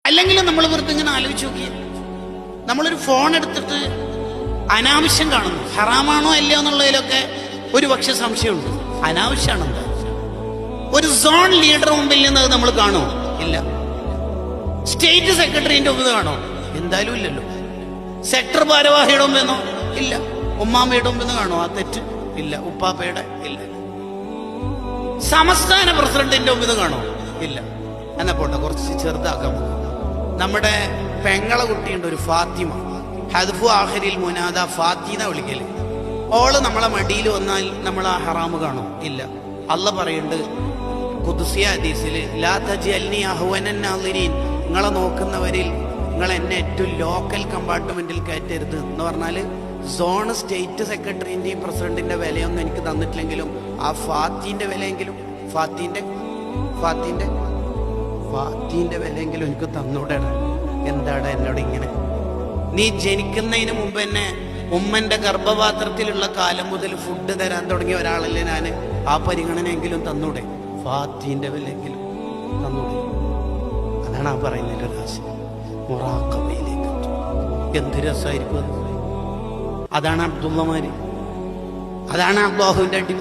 അല്ലെങ്കിൽ നമ്മൾ വെറുതെ ഇങ്ങനെ ആലോചിച്ച് നോക്കിയേ, നമ്മളൊരു ഫോൺ എടുത്തിട്ട് അനാവശ്യം കാണുന്നു, ഹറാമാണോ അല്ലയോ എന്നുള്ളതിലൊക്കെ ഒരു പക്ഷെ സംശയമുണ്ട്. അനാവശ്യമാണെന്താ? ഒരു സോൺ ലീഡർ മുമ്പിൽ നിന്ന് അത് നമ്മൾ കാണുമോ? ഇല്ല. സ്റ്റേറ്റ് സെക്രട്ടറിന്റെ മുമ്പിൽ കാണോ? എന്തായാലും ഇല്ലല്ലോ. സെക്ടർ ഭാരവാഹിയുടെ മുമ്പെന്നോ? ഇല്ല. ഉമ്മാമ്മയുടെ മുമ്പിൽ നിന്ന് കാണോ ആ തെറ്റ്? ഇല്ല. ഉപ്പാപ്പയുടെ? ഇല്ല. സംസ്ഥാന പ്രസിഡന്റിന്റെ മുമ്പിൽ നിന്ന് കാണോ? ഇല്ല. എന്നാ പോട്ടെ, കുറച്ച് ചെറുതാക്കാം. നമ്മുടെ പെങ്ങളെ കുട്ടിയുണ്ട്, ഒരു ഫാത്തിമ, ഹദ്ഫു ആഖിരിൽ മുനാദ ഫാത്തിന വിളിക്കല്. ഓള് നമ്മളെ മടിയിൽ വന്നാൽ നമ്മൾ ആ ഹറാമ് കാണും? ഇല്ല. അള്ള പറയുന്നുണ്ട് ഖുദ്സിയ ഹദീസിൽ, ലാ തജ്അൽനി അഹ്വനൻ നാളിരീൻ, നിങ്ങളെ നോക്കുന്നവരിൽ നിങ്ങൾ എന്നെ ഏറ്റവും ലോക്കൽ കമ്പാർട്ട്മെന്റിൽ കയറ്റരുത് എന്ന് പറഞ്ഞാൽ സോൺ സ്റ്റേറ്റ് സെക്രട്ടറിന്റെയും പ്രസിഡന്റിന്റെ വിലയൊന്നും എനിക്ക് തന്നിട്ടില്ലെങ്കിലും ആ ഫാത്തിന്റെ വിലയെങ്കിലും ഫാത്തിന്റെ വിലയെങ്കിലും എനിക്ക് തന്നൂടെ. എന്താടാ എന്നോട് ഇങ്ങനെ? നീ ജനിക്കുന്നതിന് മുമ്പ് എന്നെ ഉമ്മന്റെ ഗർഭപാത്രത്തിലുള്ള കാലം മുതൽ ഫുഡ് തരാൻ തുടങ്ങിയ ഒരാളല്ലേ ഞാൻ. ആ പരിഗണനയെങ്കിലും തന്നൂടെ? ഫാത്തിന്റെ വിലയെങ്കിലും തന്നൂടെ? അതാണ് ആ പറയുന്നതിന്റെ ഒരാശയം. മുറാഖബയിലേക്ക് എന്ത് രസമായിരിക്കും അത്. അതാണ് അബ്ദുള്ളമാര്, അതാണ് അല്ലാഹുവിന്റെ അടിമ.